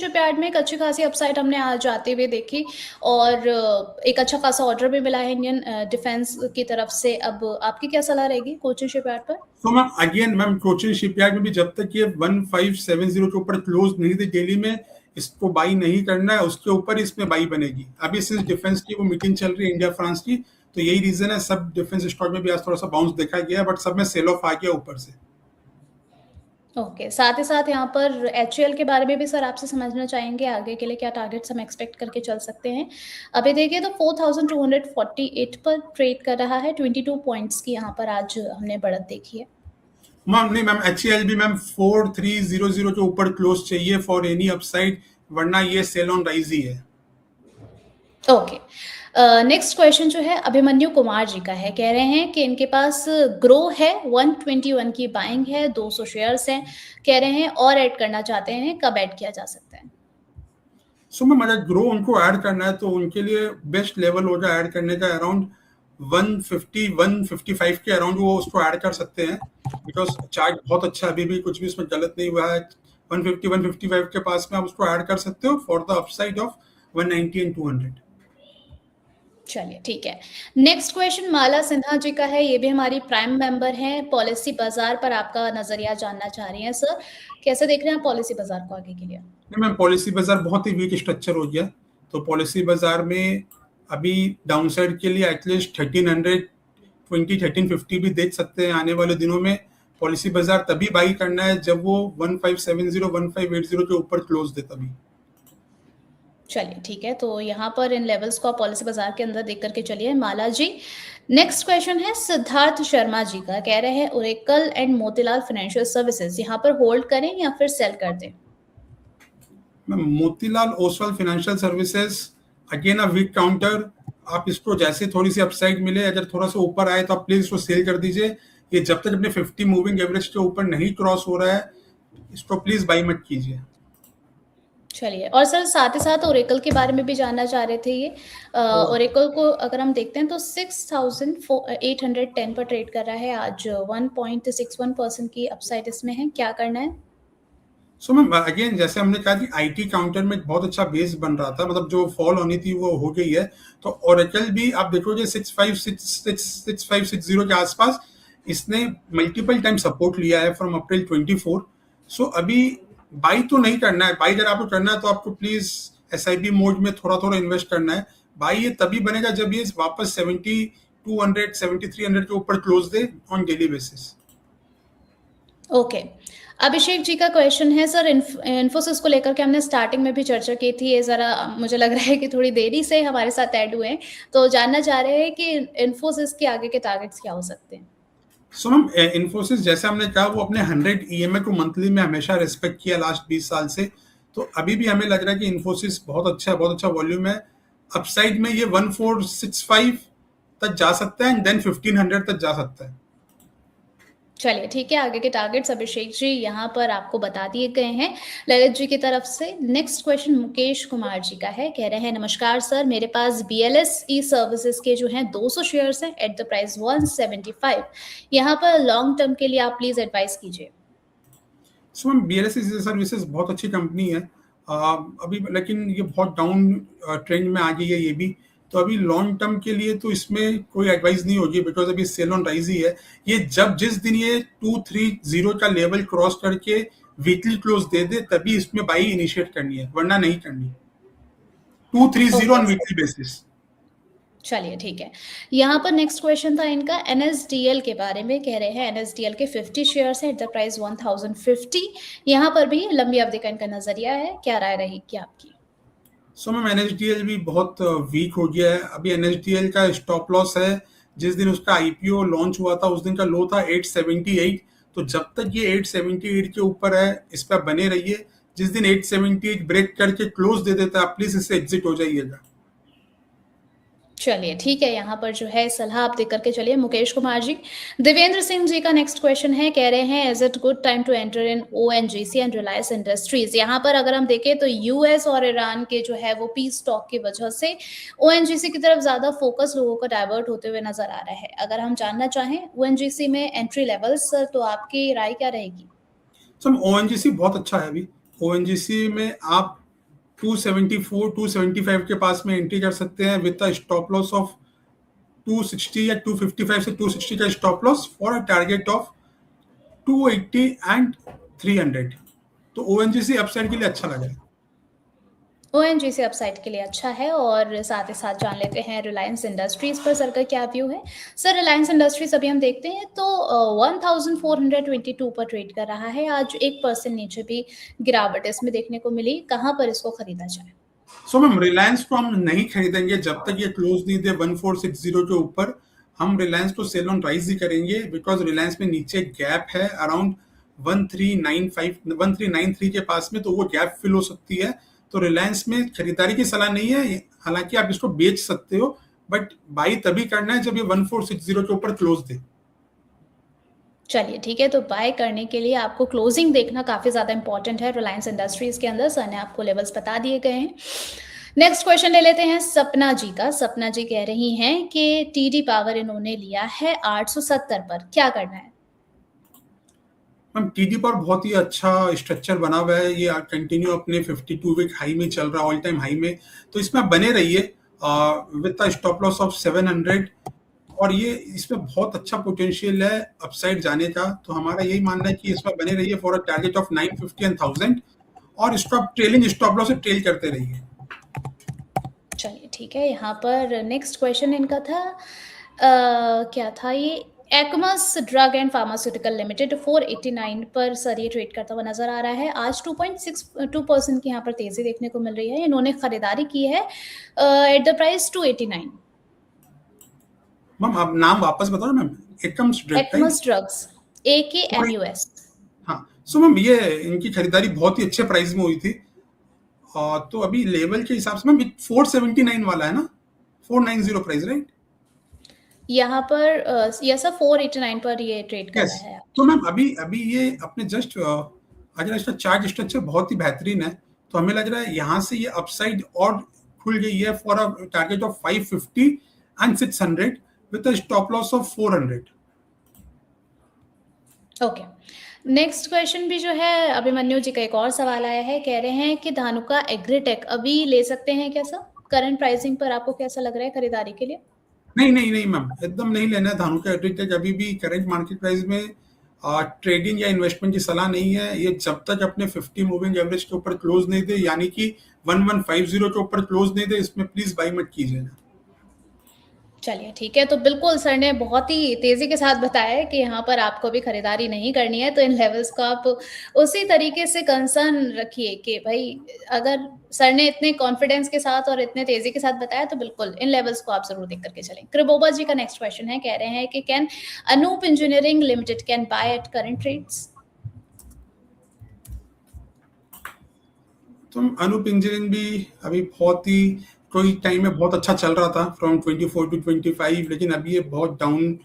Shipyard में एक अच्छी खासी अपसाइड हमने आज आते हुए देखी और एक अच्छा खासा ऑर्डर भी मिला है इंडियन डिफेंस की तरफ से। अब आपकी क्या सलाह रहेगी कोचिन शिपयार्ड पर? तो ma'am again ma'am Cochin shipyard में भी जब तक ये 1570 के ऊपर क्लोज नहीं थे डेली में, इसको बाई नहीं करना है, उसके ऊपर इसमें बाई बनेगी। अभी सिंस डिफेंस की वो मीटिंग चल रही है इंडिया फ्रांस की, तो यही रीजन है सब डिफेंस स्टॉक में भी आज थोड़ा सा बाउंस देखा गया, बट सब में सेल ऑफ आ गया ऊपर से। ओके, साथ ही साथ यहाँ पर एचयूएल के बारे में भी सर आपसे समझना चाहेंगे आगे के लिए क्या टारगेट्स हम एक्सपेक्ट करके चल सकते हैं। अभी देखिए तो 4248 पर ट्रेड कर रहा है, 22 पॉइंट्स की यहाँ पर आज हमने बढ़त देखी है। मैम नहीं मैम, एचएल भी मैम 4300 के ऊपर क्लोज चाहिए फॉर एनी अपसाइड, वरना ये सेल ऑन राइज ही है। ओके, नेक्स्ट क्वेश्चन जो है अभिमन्यु कुमार जी का है। कह रहे हैं कि इनके पास ग्रो है, 121 की बाइंग है, 200 शेयर्स हैं। कह रहे हैं और ऐड करना चाहते हैं, कब ऐड किया जा सकता है? सो मैम अगर ग्रो उनको ऐड करना है तो उनके लिए बेस्ट लेवल होगा ऐड करने का अराउंड 150 155 के अराउंड वो उसको ऐड कर सकते हैं, बिकॉज चार्ट बहुत अच्छा, अभी भी कुछ भी उसमें गलत नहीं हुआ है। 150 155 के पास में आप उसको ऐड कर सकते हो for the upside of 190 and 200। चलिए ठीक है। नेक्स्ट क्वेश्चन माला सिन्हा जी का है, ये भी हमारी प्राइम मेंबर हैं। पॉलिसी बाजार पर आपका नजरिया जानना चाह रही हैं सर, कैसे देख रहे हैं आप पॉलिसी बाजार को आगे के लिए? नहीं मैम, पॉलिसी बाजार बहुत ही वीक स्ट्रक्चर हो गया, तो पॉलिसी बाजार में अभी डाउनसाइड के लिए एटलीस्ट 1320 1350 भी देख सकते हैं आने वाले दिनों में। पॉलिसी बाजार तभी बाई करना है जब वो 1570 1580 के ऊपर क्लोज दे तभी। चलिए ठीक है, तो यहाँ पर इन लेवल्स को आप पॉलिसी बाजार के अंदर देख करके चलिए माला जी। नेक्स्ट क्वेश्चन है सिद्धार्थ शर्मा जी का, कह रहे हैं Oracle and Motilal Financial Services यहाँ पर होल्ड करें या फिर सेल कर दें? Motilal Oswal Financial Services again a weak counter. आप इसको जैसे थोड़ी सी अपसाइड मिले, अगर थोड़ा सा ऊपर आए तो आप प्लीज इसको सेल कर दीजिए। ये जब तक अपने 50 मूविंग एवरेज के ऊपर नहीं क्रॉस हो रहा है, इसको प्लीज बाई मत कीजिए। चलिए, और सर साथ ही साथ ओरेकल के बारे में भी जानना चाह रहे थे ये। ओरेकल को अगर हम देखते हैं तो 6810 पर ट्रेड कर रहा है आज, 1.61% की अपसाइड इसमें है, क्या करना है? सो मैम अगेन जैसे हमने कहा कि आईटी काउंटर में एक बहुत अच्छा बेस बन रहा था, मतलब जो फॉल होनी थी वो हो गई है। तो ओरेकल भी आप देखोगे 6560 के आसपास इसने मल्टीपल टाइम सपोर्ट लिया है फ्रॉम अप्रैल 24। सो अभी बाई तो नहीं करना है, बाई अगर आपको करना है तो आपको प्लीज एसआईपी मोड में थोड़ा थोड़ा इन्वेस्ट करना है। बाई ये तभी बनेगा जब ये वापस 7200 7300 के ऊपर क्लोज दे on daily basis. Okay, Abhishek ji का क्वेश्चन है सर, इन्फोसिस को लेकर के हमने स्टार्टिंग में भी चर्चा की थी, ये ज़रा मुझे लग रहा है कि थोड़ी देरी से हमारे साथ ऐड हुए हैं, तो जानना चाह रहे हैं कि इन्फोसिस के आगे के टारगेट्स क्या हो सकते हैं? सो मैम इन्फोसिस जैसे हमने कहा वो अपने 100 ईएमए को मंथली में हमेशा रिस्पेक्ट किया लास्ट 20 साल से। तो अभी भी हमें लग रहा है कि इन्फोसिस बहुत अच्छा वॉल्यूम है। अपसाइड में ये 1465 तक जा सकता है एंड देन 1500 तक जा सकता है। चलिए ठीक है, आगे के टारगेट्स अभिषेक जी यहाँ पर आपको बता दिए गए हैं ललित जी की तरफ से। नेक्स्ट क्वेश्चन मुकेश कुमार जी का है, कह रहे हैं नमस्कार सर, मेरे पास बीएलएस ई सर्विसेज के जो हैं 200 शेयर्स हैं एट द प्राइस 175, यहाँ पर लॉन्ग टर्म के लिए आप प्लीज एडवाइस कीजिए। सो मैम बीएलएस सर्विसेज बहुत अच्छी कंपनी है अभी, लेकिन ये बहुत डाउन ट्रेंड में आ गई है ये भी। तो अभी लॉन्ग टर्म के लिए तो इसमें कोई एडवाइस नहीं होगी, बिकॉज अभी सेल ऑन राइज ही है। ये जिस दिन ये 230 का लेवल क्रॉस करके वीकली क्लोज दे दे तभी इसमें बाई इनिशिएट करनी है, वरना नहीं करनी। 230 ऑन वीकली बेसिस। चलिए ठीक है, यहाँ पर नेक्स्ट क्वेश्चन था इनका एनएसडीएल के बारे में। कह रहे हैं एनएसडीएल के 50 शेयर्स है एट द प्राइस 1050, यहाँ पर भी लंबी अवधि का इनका नजरिया है, क्या राय रहेगी आपकी? सो मैम एनएसडीएल भी बहुत वीक हो गया है। अभी एनएसडीएल का स्टॉप लॉस है, जिस दिन उसका आईपीओ लॉन्च हुआ था उस दिन का लो था 878। तो जब तक ये 878 के ऊपर है इस पर बने रहिए। जिस दिन 878 ब्रेक करके क्लोज दे देता है आप प्लीज इससे एग्जिट हो जाइएगा। चलिए ठीक है, यहाँ पर जो है सलाह आप दे करके चलिए मुकेश कुमार जी। देवेंद्र सिंह जी का नेक्स्ट क्वेश्चन है, कह रहे हैं is it good time to enter in ONGC and Reliance Industries? यहाँ पर अगर हम देखें तो यूएस और ईरान के जो है वो पीस टॉक की वजह से ओएनजीसी की तरफ ज्यादा फोकस लोगों का डाइवर्ट होते हुए नजर आ रहा है। अगर हम जानना चाहें ओएनजीसी में एंट्री लेवल्स, तो आपकी राय क्या रहेगी? सो ओएनजीसी बहुत अच्छा है। अभी ओएनजीसी में आप 274 275 के पास में एंट्री कर सकते हैं with a stop loss of 260 या 255 से 260 का stop loss for a target of 280 and 300। तो ओएनजीसी अपसाइड के लिए अच्छा लगा है। ओएनजीसी अपसाइड के लिए अच्छा है। और साथ ही साथ जान लेते हैं रिलायंस इंडस्ट्रीज पर सर का क्या व्यू है। सर रिलायंस इंडस्ट्रीज अभी हम देखते हैं तो 1422 पर ट्रेड कर रहा है। आज 1% नीचे भी गिरावट इसमें देखने को मिली। कहाँ पर इसको खरीदा जाए? सो मैम रिलायंस को हम नहीं खरीदेंगे जब तक ये क्लोज नहीं दे 1460 के ऊपर। हम रिलायंस को सेल ऑन राइज ही करेंगे बिकॉज रिलायंस में नीचे गैप है अराउंड 1395 1393 के पास में, तो वो गैप फिल हो सकती है। तो रिलायंस में खरीदारी की सलाह नहीं है, हालांकि आप इसको बेच सकते हो, बट बाई तभी करना है जब ये 1460 के ऊपर क्लोज दे। चलिए ठीक है, तो बाय करने के लिए आपको क्लोजिंग देखना काफ़ी ज़्यादा इंपॉर्टेंट है रिलायंस इंडस्ट्रीज के अंदर। सर ने आपको लेवल्स बता दिए गए हैं। नेक्स्ट क्वेश्चन ले लेते हैं सपना जी का। सपना जी कह रही हैं कि टीडी पावर इन्होंने लिया है 870 पर, क्या करना है? मैम टीडी पर बहुत ही अच्छा स्ट्रक्चर बना हुआ है, ये कंटिन्यू अपने 52 वीक हाई में चल रहा है, ऑल टाइम हाई में। तो इसमें आप बने रहिए विद स्टॉप लॉस ऑफ 700, और ये इसमें बहुत अच्छा पोटेंशियल है अपसाइड जाने का। तो हमारा यही मानना है कि इसमें बने रहिए for a target of 950 and 1000, और स्टॉप ट्रेलिंग स्टॉप लॉस से ट्रेल करते रहिए। चलिए ठीक है, यहाँ पर नेक्स्ट क्वेश्चन इनका था क्या था ये? एक्मस ड्रग एंड फार्मास्यूटिकल लिमिटेड 489 पर सर ये ट्रेड करता हुआ नजर आ रहा है। आज 2.62% की यहाँ पर तेजी देखने को मिल रही है। इन्होंने खरीदारी की है एट द प्राइस 289। मैम आप नाम वापस बताओ ma'am. Akums Akums drugs, AKMUS। हाँ, सो मैम ये इनकी खरीदारी बहुत ही अच्छे प्राइस में हुई थी। तो अभी लेवल के हिसाब से मैम 479 वाला है ना, 490 प्राइस, राइट? यहाँ पर यस सर 489 पर ये ट्रेड कर यस। रहा है। तो मैम अभी अभी ये अपने जस्ट अगर इसका चार्ट स्ट्रक्चर बहुत ही बेहतरीन है, तो हमें लग रहा है यहाँ से ये अपसाइड और खुल गई है for a target of 550 and 600 with a stop loss of 400। Okay, next question भी जो है अभिमन्यु जी का एक और सवाल आया है। कह रहे हैं कि धानुका एग्रीटेक अभी ले सकते हैं क्या सर? करंट प्राइसिंग पर आपको कैसा लग रहा है खरीदारी के लिए? नहीं नहीं नहीं मैम, एकदम नहीं लेना है धानुका एग्रीटेक। अभी भी करंट मार्केट प्राइस में ट्रेडिंग या इन्वेस्टमेंट की सलाह नहीं है। ये जब तक अपने 50 मूविंग एवरेज के ऊपर क्लोज नहीं दे, यानी कि 1150 के ऊपर क्लोज नहीं दे, इसमें प्लीज बाई मत कीजिएगा। चलिए ठीक है, तो बिल्कुल सर ने बहुत ही तेज़ी के साथ बताया है कि यहाँ पर आपको भी खरीदारी नहीं करनी है। तो इन लेवल्स को आप उसी तरीके से कंसर्न रखिए कि भाई अगर सर ने इतने कॉन्फिडेंस के साथ और इतने तेज़ी के साथ बताया तो बिल्कुल इन लेवल्स को आप ज़रूर देख करके चलें। कृबोबा जी का नेक्स्ट क्वेश्चन है, कह रहे हैं कि can Anup Engineering Limited can buy at current rates? तो अनूप इंजीनियरिंग भी अभी बहुत ही कोई टाइम में बहुत अच्छा चल रहा था फ्रॉम 24 टू 25, लेकिन अभी ये बहुत डाउन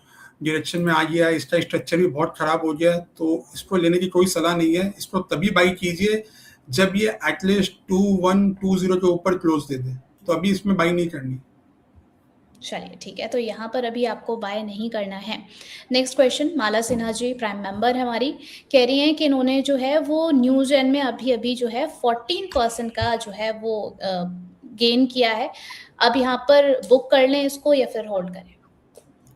डायरेक्शन में आ गया है। इसका स्ट्रक्चर भी बहुत खराब हो गया है, तो इसको लेने की कोई सलाह नहीं है। इसको तभी बाई कीजिए जब ये एटलीस्ट 2120 के ऊपर क्लोज दे दे, तो अभी इसमें बाई नहीं करनी। चलिए ठीक है, तो यहाँ पर अभी आपको बाय नहीं करना है। Next question Mala Sinha ji prime member है हमारी, कह रही हैं कि इन्होंने जो है वो न्यूज एन में अभी जो है 14% का जो है वो गेन किया है। अब यहाँ पर बुक कर लें इसको या फिर होल्ड करें?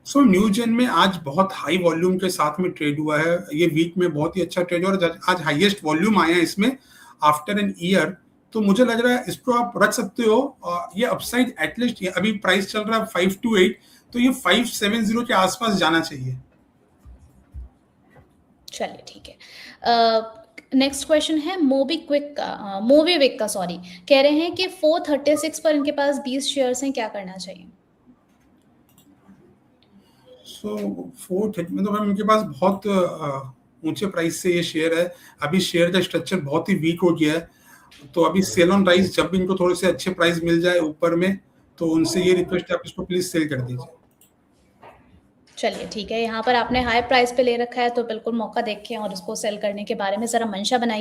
सो न्यूजेन में आज बहुत हाई वॉल्यूम के साथ में ट्रेड हुआ है। ये वीक में बहुत ही अच्छा ट्रेड हुआ और आज हाईएस्ट वॉल्यूम आया है इसमें आफ्टर एन ईयर। तो मुझे लग रहा है इसको आप रख सकते हो। ये अपसाइड एटलीस्ट अभी प्राइस चल रहा है 528, तो ये 570 के आसपास जाना चाहिए। चलिए ठीक है। नेक्स्ट क्वेश्चन है मोबीक्विक का सॉरी, कह रहे हैं कि 436 पर इनके पास 20 शेयर्स हैं, क्या करना चाहिए? सो 430 मतलब मैम इनके पास बहुत ऊंचे प्राइस से ये शेयर है। अभी शेयर का स्ट्रक्चर बहुत ही वीक हो गया है, तो अभी सेल ऑन राइज जब इनको थोड़े से अच्छे प्राइस मिल जाए ऊपर में, तो उनसे ये रिक्वेस्ट है आप इसको प्लीज सेल कर दीजिए। चलिए ठीक है, यहाँ पर आपने हाई प्राइस पे ले रखा है तो बिल्कुल मौका देखें और इसको सेल करने के बारे में जरा मंशा बनाइए।